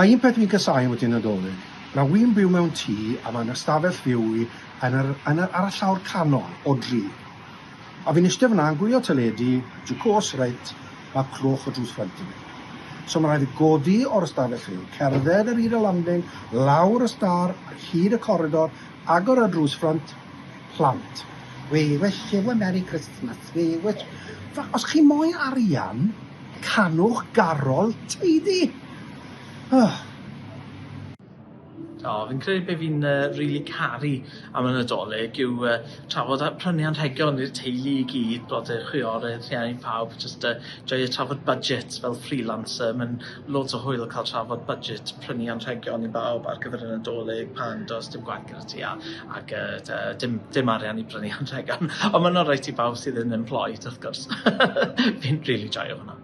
A un peth mi'n casau wedi Nadolig, na wy'n byw mewn tŷ a mae'n ystafell fyw i ar y llawr canol o dri. A fi'n eistedd fyna yn gwylio teledu, jwcos reit, a cloch o drws ffrant i mi. So mae'n rhaid i godi o'r ystafell fyw, cerdded yr hyd y landing, lawr y star, hyd y corridor, agor y drws ffrant, plant. We wish you a Merry Christmas, we wish... Os chi moyn arian, canwch garol teidi. Fi'n credu beth fi'n rili caru am y Nadolig yw trafod prynu anrhegion i'r teulu i gyd, blodau chwiorydd, rhieni pawb, just joio trafod budget fel freelancer. Mae'n loads o hwyl cael trafod budget, prynu anrhegion i bawb ar gyfer y Nadolig, pan does dim gwaith gyda ti ac dim arian i prynu anrhegion. Ond mae'n rhaid i bawb sydd yn employed, wrth gwrs. Fi'n rili joio hwnna.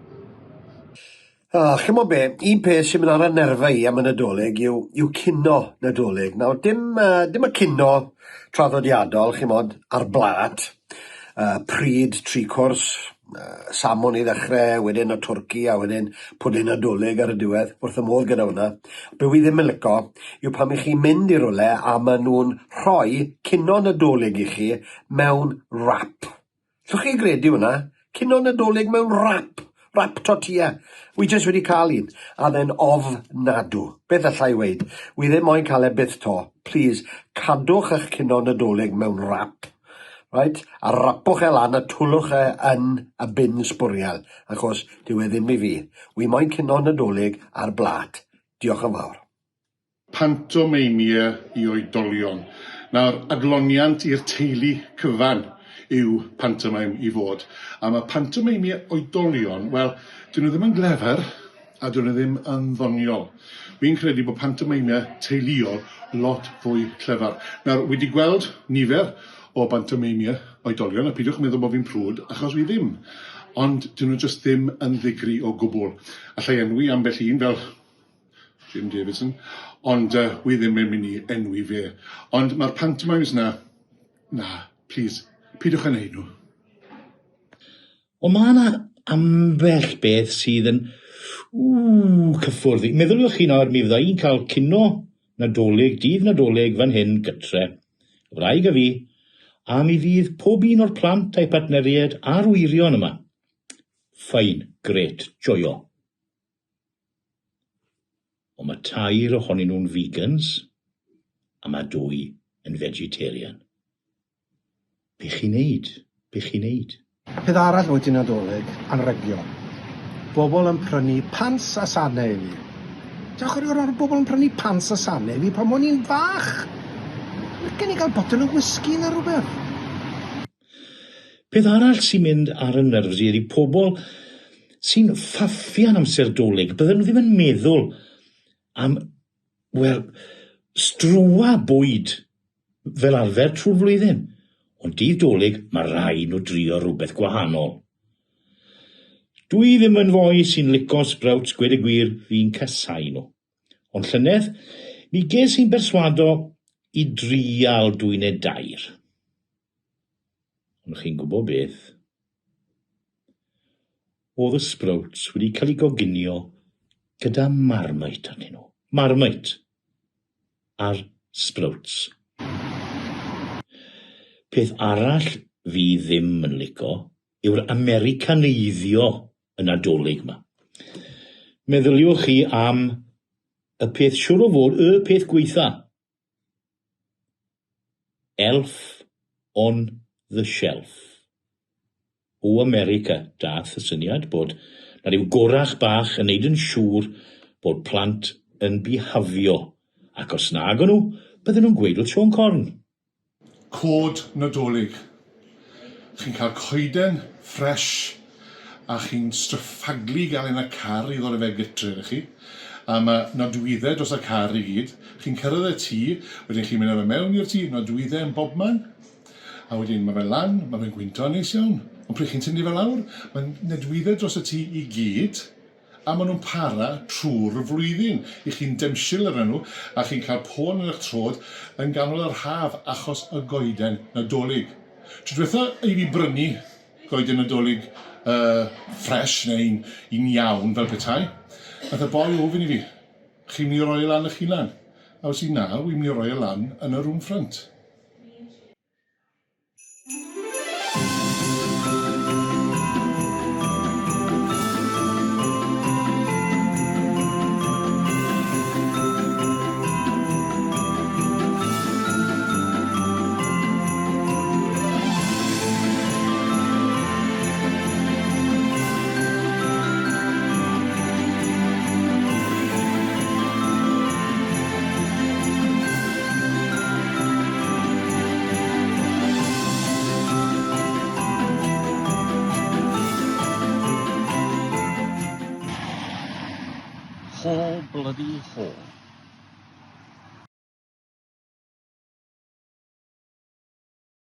Chymod be, un peth sy'n mynd ar y nerfau i am y Nadolig yw cino Nadolig. Nawr, dim y cino traddodiadol, chymod, ar blat, pryd, tri cwrs, salmon i ddechrau, wedyn y twrci a wedyn pwdin Nadolig ar y diwedd, wrth y modd gyda hwnna. Be wi ddim yn licio yw pan i chi mynd i rwle a maen nhw'n rhoi cino Nadolig i chi mewn rap. Llwch chi gredu hwnna? Cino Nadolig mewn rap. Rap tortilla. Wi jyst wedi cael un. A then ofnadw. Beth allai weid? Wi ddim moyn cael e byth to. Please, cadwch eich cino Nadolig mewn rap. Right? A rapwch e lan a twlwch e yn y bin sbwriel. Achos dyw e ddim i fi. Wi moyn cino Nadolig ar blat. Diolch yn fawr. Pantomeimia i oedolion. Nawr, adloniant i'r teulu cyfan yw pantomeim i fod. A mae pantomeimia oedolion, wel, dyn nhw ddim yn glefer a dyn nhw ddim yn ddoniol. Fi'n credu bod pantomeimia teuluol lot fwy clefer. Nawr, wedi gweld nifer o pantomeimia oedolion, a peidiwch meddwl bod fi'n prwd, achos fi ddim. Ond dyn nhw jyst ddim yn ddigri o gwbl. Allai enwi ambell un fel Jim Davidson, ond wi ddim yn mynd i enwi fe. Ond mae'r pantomimes na, please, peidiwch yn neud nhw. Ond mae yna ambell beth sydd yn cyffwrdd. Meddyliwch chi nawr, mi fydda i'n cael cino Nadolig, dydd Nadolig fan hyn gytre, y wraig a fi, a mi fydd pob un o'r plant a'i partneriaid a'r wirion yma. Ffain, gret, joio. Ond mae 3 ohonyn nhw'n vegans, a mae 2 yn vegetarian. Be chi'n neud? Be chi'n neud? Peth arall wedi Nadolig, anrhegion. Bobl yn prynu pants a sanau i fi. Diolch yn fawr bobl yn prynu pants a sanau i fi pan o'n i'n fach. Gen i gael botel o whisky na rhywbeth. Peth arall sy'n mynd ar y nerfs i ydy pobl sy'n ffaffian amser Dolig. Bydden nhw ddim yn meddwl am, wel, strwa bwyd fel arfer trwy'r flwyddyn. Ond dydd Dolig, mae rai nhw drio rhywbeth gwahanol. Dwi ddim yn foi sy'n lico sprouts, gweud y gwir, fi'n casau nhw. Ond llynedd, mi ges i'n berswado i drial 2 neu 2. Ond chi'n gwybod beth? Oedd y sprouts wedi cael ei goginio gyda marmite arnyn nhw. Marmite ar sprouts. Peth arall fi ddim yn licio yw'r Americaneiddio y Nadolig yma. Meddyliwch chi am y peth siŵr o fod, y peth gweitha. Elf on the Shelf. O America, dath y syniad bod na ryw gorach bach yn neud yn siŵr bod plant yn bihafio, ac os nag o'n nhw, bydden nhw'n gweud wrth Sion Corn. Cod Nadolig. Chi'n cael coeden ffres a chi'n straffaglu gael yn y car i ddod o fe gytre ydych chi. A mae nodwyddau dros y car i gyd. Chi'n cyrraedd y tŷ, wedyn chi'n mynd â fe mewn i'r tŷ, nodwyddau yn bobman. A wedyn mae fe lan, mae fe'n gwynto'n neis iawn. Ond pryd chi'n tynnu fe lawr, mae'n nodwyddau dros y tŷ i gyd. A maen nhw'n para trwy'r flwyddyn. I chi'n demsil ar nhw, a chi'n cael pôn yn eich trod yn ganol yr haf achos y goeden Nadolig. Tro diwetha i fi brynu goeden Nadolig ffres neu un iawn fel petai. Nath y boi ofyn i fi, chi'n mi roi e lan eich hunan. A os i na, wi'n mi roi e lan yn y room front. Haw bloody haw.